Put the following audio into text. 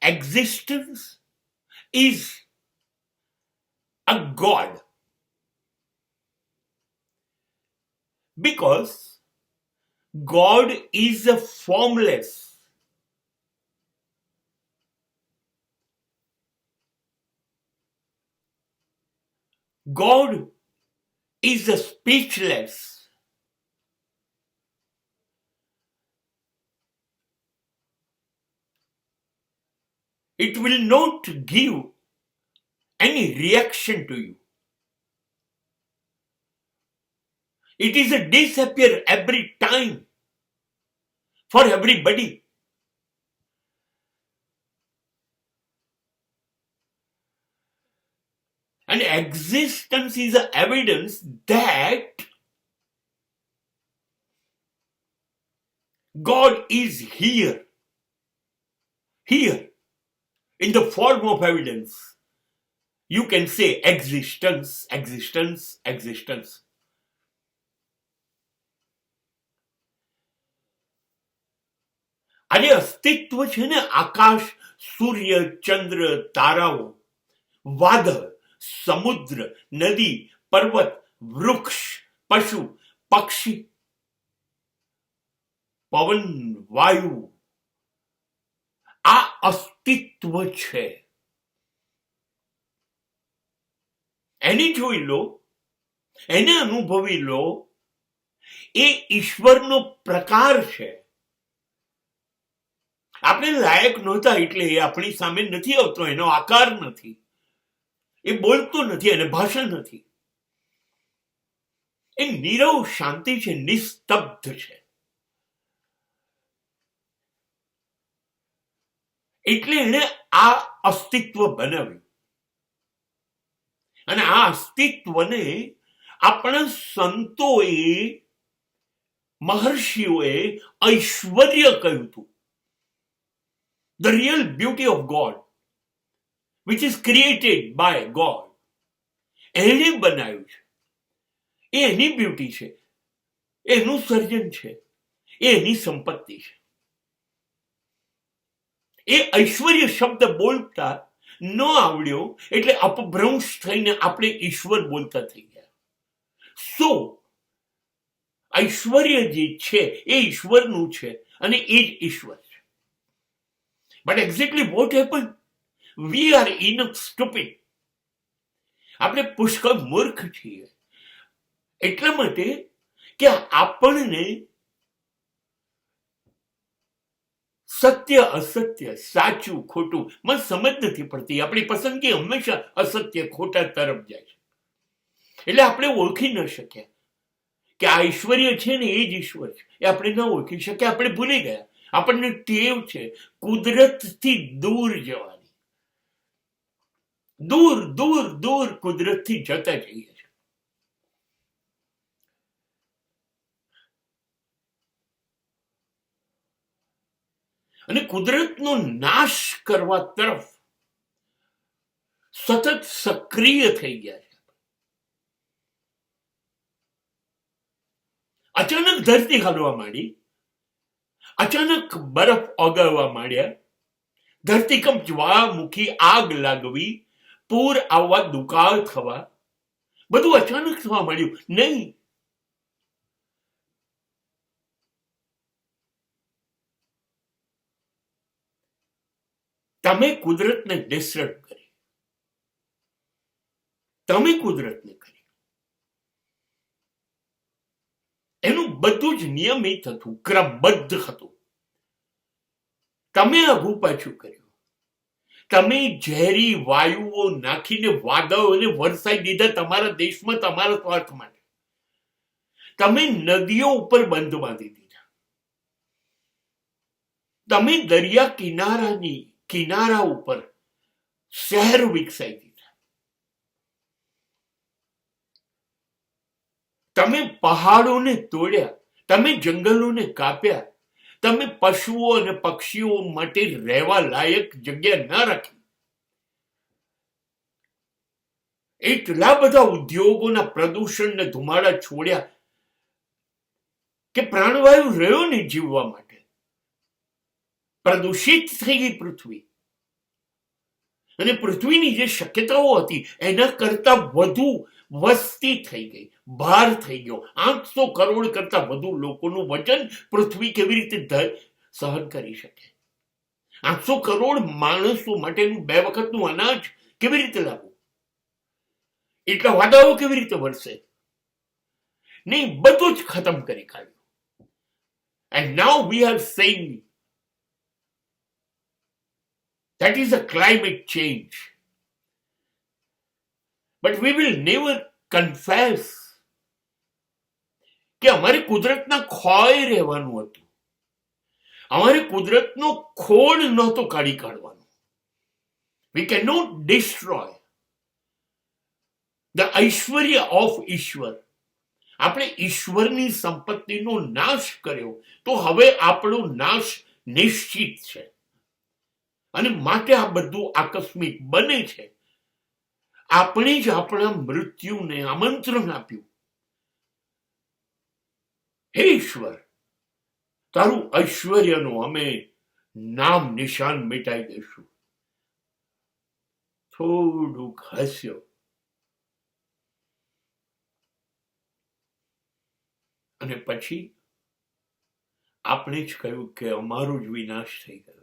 existence is a God, because God is a formless. God is a speechless. It will not give any reaction to you. It is a disappear every time for everybody. And existence is a evidence that God is here. Here, in the form of evidence. You can say existence, existence, existence. આજે અસ્તિત્વ છે ને, આકાશ, સૂર્ય, ચંદ્ર, તારાઓ, વાદળ, સમુદ્ર, નદી, પર્વત, વૃક્ષ, પશુ, પક્ષી, પવન, વાયુ, આ અસ્તિત્વ છે. એને જોઈ લો, એને અનુભવી લો. એ ઈશ્વરનો પ્રકાર છે. આપણે લાયક નહોતા એટલે એ આપણી સામે નથી આવતો, એનો આકાર નથી, એ બોલતો નથી, એને ભાષા નથી. એ નીરવ શાંતિ છે, નિસ્તબ્ધ છે. એટલે એને આ અસ્તિત્વ બનાવ્યું. અને આ અસ્તિત્વને આપણા સંતોએ, મહર્ષિઓએ ઐશ્વર્ય કહ્યું હતું. The real beauty of God, which is created by God. એને બનાવ્યું છે. એ એની બ્યુટી છે, એનું સર્જન છે, એ એની સંપત્તિ છે. એ ઐશ્વર્ય શબ્દ બોલતા ન આવડ્યો એટલે અપભ્રંશ થઈને આપણે ઈશ્વર બોલતા થઈ ગયા. સો ઐશ્વર્ય જે છે એ ઈશ્વરનું છે અને એ જ ઈશ્વર છે. But exactly what happened? We are enough stupid. આપણે પુષ્કળ મૂર્ખ છીએ. એટલા માટે કે આપણને સત્ય અસત્ય, સાચું ખોટું મને સમજ નથી પડતી. આપણી પસંદગી હંમેશા અસત્ય ખોટા તરફ જાય છે. એટલે આપણે ઓળખી ન શક્યા કે આ ઐશ્વર્ય છે ને એ જ ઈશ્વર છે. એ આપણે ન ઓળખી શક્યા, આપણે ભૂલી ગયા. આપણને ટેવ છે કુદરતથી દૂર જવાની. દૂર દૂર દૂર કુદરતથી જતા જઈએ છીએ. અને કુદરતનો નાશ કરવા તરફ સતત સક્રિય થઈ ગયા છે. અચાનક ધરતી હલવા માંડી, અચાનક બરફ ઓગળવા માંડ્યા, ધરતીકંપ, જ્વાળામુખી, આગ લાગવી, પૂર આવવા, દુકાળ થવા, બધું અચાનક થવા માંડ્યું. નહીં, તમે કુદરતને ડિસ્ટર્બ કરી, તમે કુદરતને કરી. એનું બધું જ નિયમિત હતું, ક્રમબદ્ધ હતું. તમે આઘું પાછું કર્યું. તમે ઝેરી વાયુઓ નાખીને વાદળોને વરસાઈ દીધા તમારા દેશમાં, તમારા સ્વાર્થ માટે. તમે નદીઓ ઉપર બંધ બાંધી દીધા. તમે દરિયા કિનારા ઉપર શહેર વિકસાઈ દીધા. તમે પહાડોને તોડ્યા, તમે જંગલોને કાપ્યા, તમે પશુઓ અને પક્ષીઓ માટે રહેવા લાયક જગ્યા ન રાખી. એટલા બધા ઉદ્યોગોના પ્રદૂષણને ધુમાડા છોડ્યા કે પ્રાણવાયુ રહ્યો ને જીવવા માટે. પ્રદૂષિત થઈ ગઈ પૃથ્વી. અને પૃથ્વીની જે શક્યતાઓ હતી એના કરતા વધુ વસ્તી થઈ ગઈ, ભાર થઈ ગયો. 800 કરોડ કરતા વધુ લોકોનું વજન પૃથ્વી કેવી રીતે સહન કરી શકે? 800 કરોડ માણસો માટેનું 2 વખતનું અનાજ કેવી રીતે લાવવું? એટલા વાદળો કેવી રીતે વરસે? નહીં, બધું જ ખતમ કરી કાઢ્યું. And now we are saying that is a climate change. But we will never confess કે અમારે કુદરતના ખોળે રહેવાનું હતું. અમારે કુદરતનો ખોળ નહોતો કાઢી કાઢવાનો. We cannot destroy the Aishwarya of ઈશ્વર. આપણે ઈશ્વરની સંપત્તિનો નાશ કર્યો તો હવે આપણો નાશ નિશ્ચિત છે. અને માટે આ બધું આકસ્મિક બને છે. આપણે જ આપણા મૃત્યુને આમંત્રણ આપ્યું. હે ઈશ્વર, તારું ઐશ્વર્યનું અમે નામ નિશાન મિટાઈ દઈશું. થોડુંક હસ્યો અને પછી આપણે જ કહ્યું કે અમારો જ વિનાશ થઈ ગયો.